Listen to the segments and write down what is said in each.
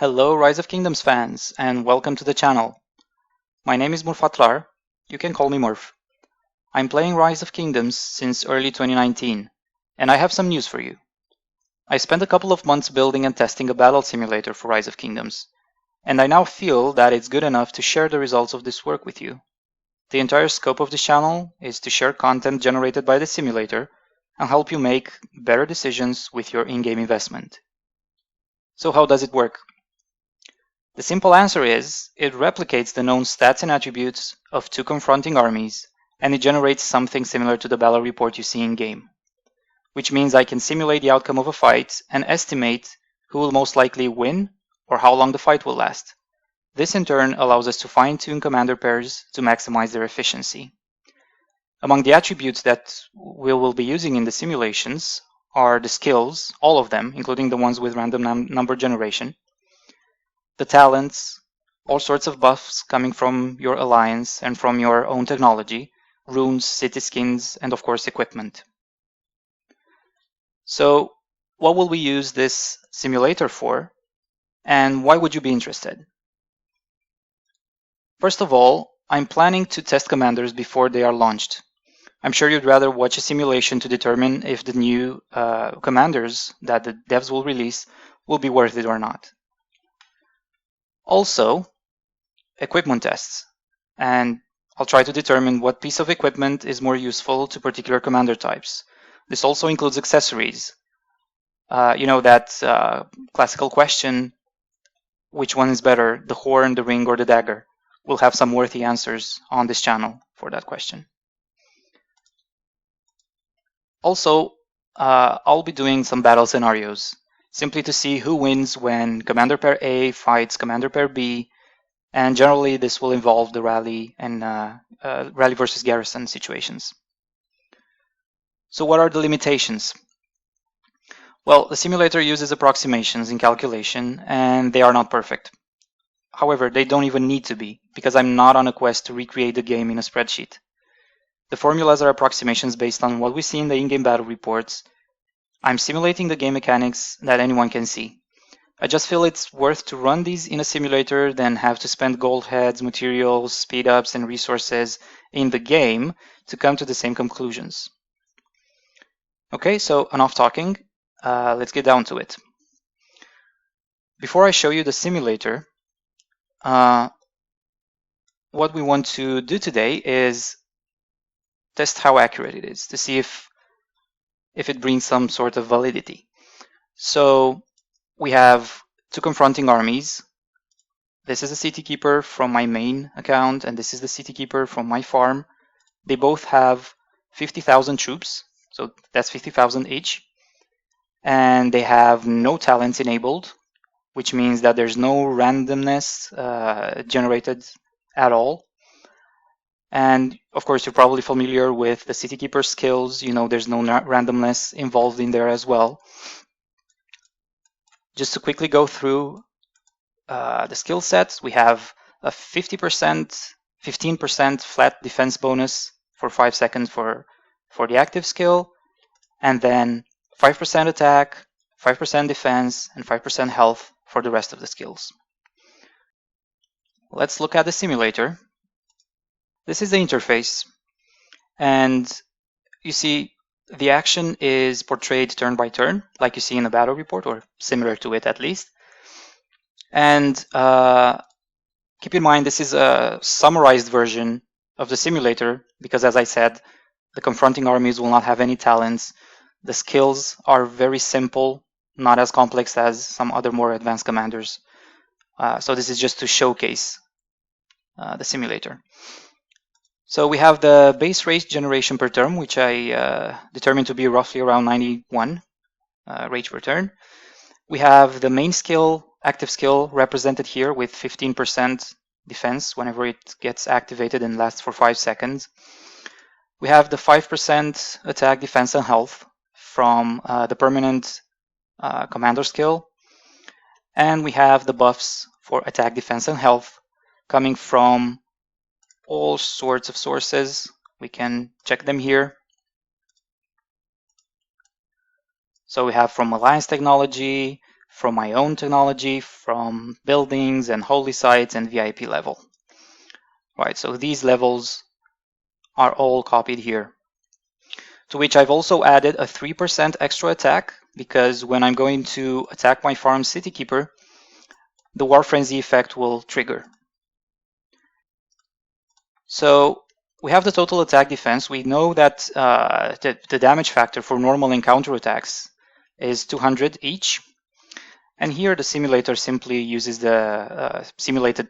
Hello Rise of Kingdoms fans, and welcome to the channel. My name is Murfatlar, you can call me Murph. I'm playing Rise of Kingdoms since early 2019, and I have some news for you. I spent a couple of months building and testing a battle simulator for Rise of Kingdoms, and I now feel that it's good enough to share the results of this work with you. The entire scope of this channel is to share content generated by the simulator and help you make better decisions with your in-game investment. So how does it work? The simple answer is, it replicates the known stats and attributes of two confronting armies, and it generates something similar to the battle report you see in-game. Which means I can simulate the outcome of a fight and estimate who will most likely win or how long the fight will last. This in turn allows us to fine-tune commander pairs to maximize their efficiency. Among the attributes that we will be using in the simulations are the skills, all of them, including the ones with random number generation, the talents, all sorts of buffs coming from your alliance and from your own technology, runes, city skins, and of course equipment. So what will we use this simulator for, and why would you be interested? First of all, I'm planning to test commanders before they are launched. I'm sure you'd rather watch a simulation to determine if the new commanders that the devs will release will be worth it or not. Also, equipment tests, and I'll try to determine what piece of equipment is more useful to particular commander types. This also includes accessories. You know that classical question, which one is better, the horn, the ring, or the dagger? We'll have some worthy answers on this channel for that question. Also, I'll be doing some battle scenarios, simply to see who wins when Commander Pair A fights Commander Pair B, and generally this will involve the rally and rally versus garrison situations. So what are the limitations? Well, the simulator uses approximations in calculation, and they are not perfect. However, they don't even need to be, because I'm not on a quest to recreate the game in a spreadsheet. The formulas are approximations based on what we see in the in-game battle reports. I'm simulating the game mechanics that anyone can see. I just feel it's worth to run these in a simulator than have to spend gold heads, materials, speed ups, and resources in the game to come to the same conclusions. Okay, so enough talking. Let's get down to it. Before I show you the simulator, what we want to do today is test how accurate it is to see if it brings some sort of validity. So we have two confronting armies. This is a city keeper from my main account, and this is the city keeper from my farm. They both have 50,000 troops, so that's 50,000 each. And they have no talents enabled, which means that there's no randomness generated at all. And of course, you're probably familiar with the city keeper skills. You know, there's no randomness involved in there as well. Just to quickly go through the skill sets, we have a 15% flat defense bonus for 5 seconds for the active skill, and then 5% attack, 5% defense, and 5% health for the rest of the skills. Let's look at the simulator. This is the interface, and you see the action is portrayed turn by turn, like you see in a battle report, or similar to it at least. And keep in mind, this is a summarized version of the simulator, because as I said, the confronting armies will not have any talents. The skills are very simple, not as complex as some other more advanced commanders. So this is just to showcase the simulator. So we have the base rage generation per turn, which I determined to be roughly around 91 rage per turn. We have the main skill, active skill, represented here with 15% defense whenever it gets activated and lasts for 5 seconds. We have the 5% attack, defense, and health from the permanent commander skill. And we have the buffs for attack, defense, and health coming from all sorts of sources. We can check them here. So we have from Alliance Technology, from my own technology, from buildings and holy sites and VIP level. Right, so these levels are all copied here. To which I've also added a 3% extra attack, because when I'm going to attack my farm City Keeper, the War Frenzy effect will trigger. So we have the total attack defense. We know that the damage factor for normal and counter attacks is 200 each. And here the simulator simply uses the simulated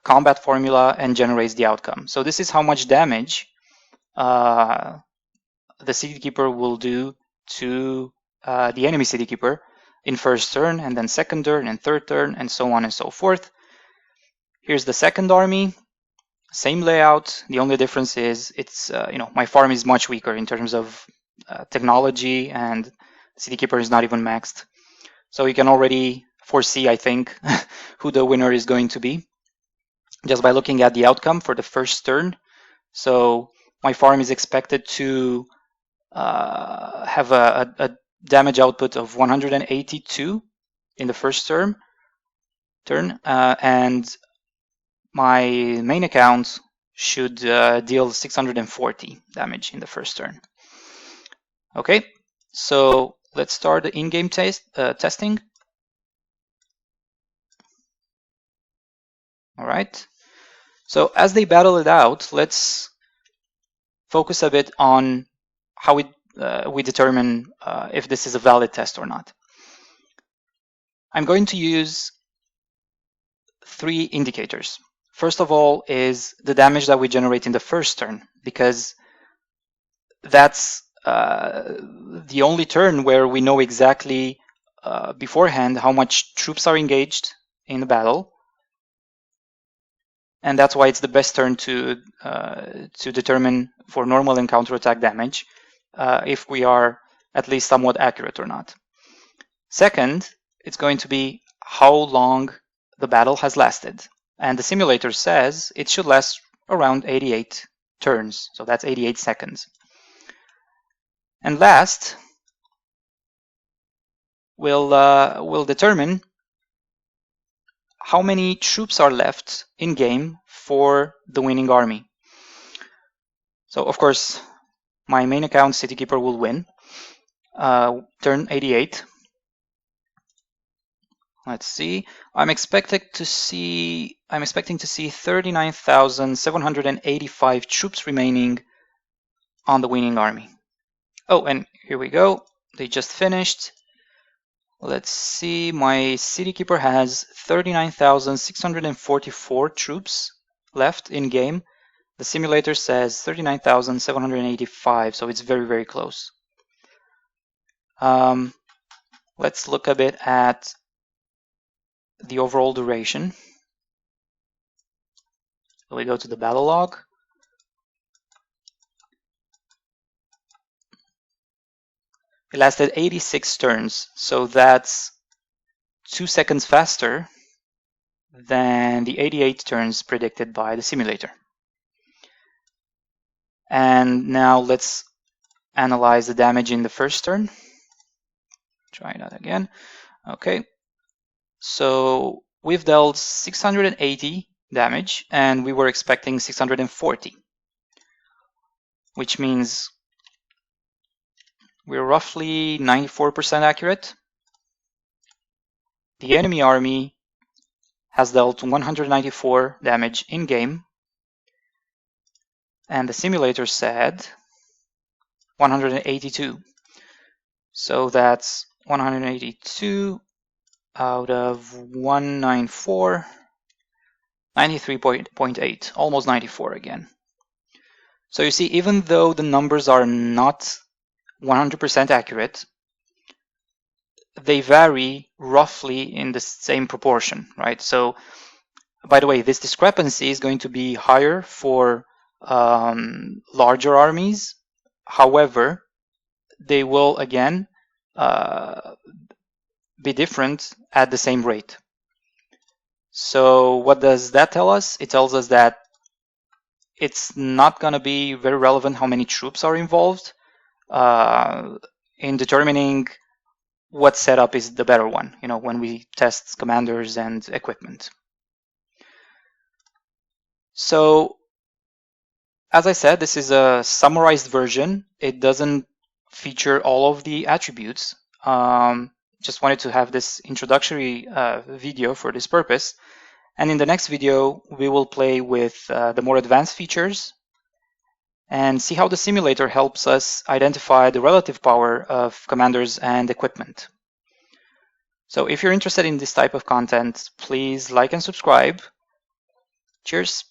combat formula and generates the outcome. So this is how much damage the City Keeper will do to the enemy City Keeper in first turn, and then second turn, and third turn, and so on and so forth. Here's the second army. Same layout. The only difference is it's my farm is much weaker in terms of technology, and City Keeper is not even maxed. So you can already foresee, I think, who the winner is going to be just by looking at the outcome for the first turn. So my farm is expected to have a damage output of 182 in the first turn, and my main account should deal 640 damage in the first turn. Okay, so let's start the in-game testing. All right, so as they battle it out, let's focus a bit on how we determine if this is a valid test or not. I'm going to use 3 indicators. First of all is the damage that we generate in the first turn, because that's the only turn where we know exactly beforehand how much troops are engaged in the battle, and that's why it's the best turn to determine for normal and counterattack damage if we are at least somewhat accurate or not. Second, it's going to be how long the battle has lasted, and the simulator says it should last around 88 turns, so that's 88 seconds. And last, we'll determine how many troops are left in game for the winning army. So of course, my main account City Keeper will win. Turn 88. Let's see. I'm expecting to see 39,785 troops remaining on the winning army. Oh, and here we go. They just finished. Let's see. My City Keeper has 39,644 troops left in game. The simulator says 39,785, so it's very, very close. Let's look a bit at the overall duration. So we go to the battle log. It lasted 86 turns, so that's 2 seconds faster than the 88 turns predicted by the simulator. And now let's analyze the damage in the first turn. Try that again. Okay, so we've dealt 680 damage, and we were expecting 640, which means we're roughly 94% accurate. The enemy army has dealt 194 damage in game, and the simulator said 182. So that's 182 out of 194, 93.8, almost 94 again. So you see, even though the numbers are not 100% accurate, they vary roughly in the same proportion, right? So, by the way, this discrepancy is going to be higher for larger armies. However, they will again be different at the same rate. So what does that tell us? It tells us that it's not going to be very relevant how many troops are involved in determining what setup is the better one, when we test commanders and equipment. So, as I said, this is a summarized version. It doesn't feature all of the attributes. Just wanted to have this introductory video for this purpose. And in the next video, we will play with the more advanced features and see how the simulator helps us identify the relative power of commanders and equipment. So if you're interested in this type of content, please like and subscribe. Cheers.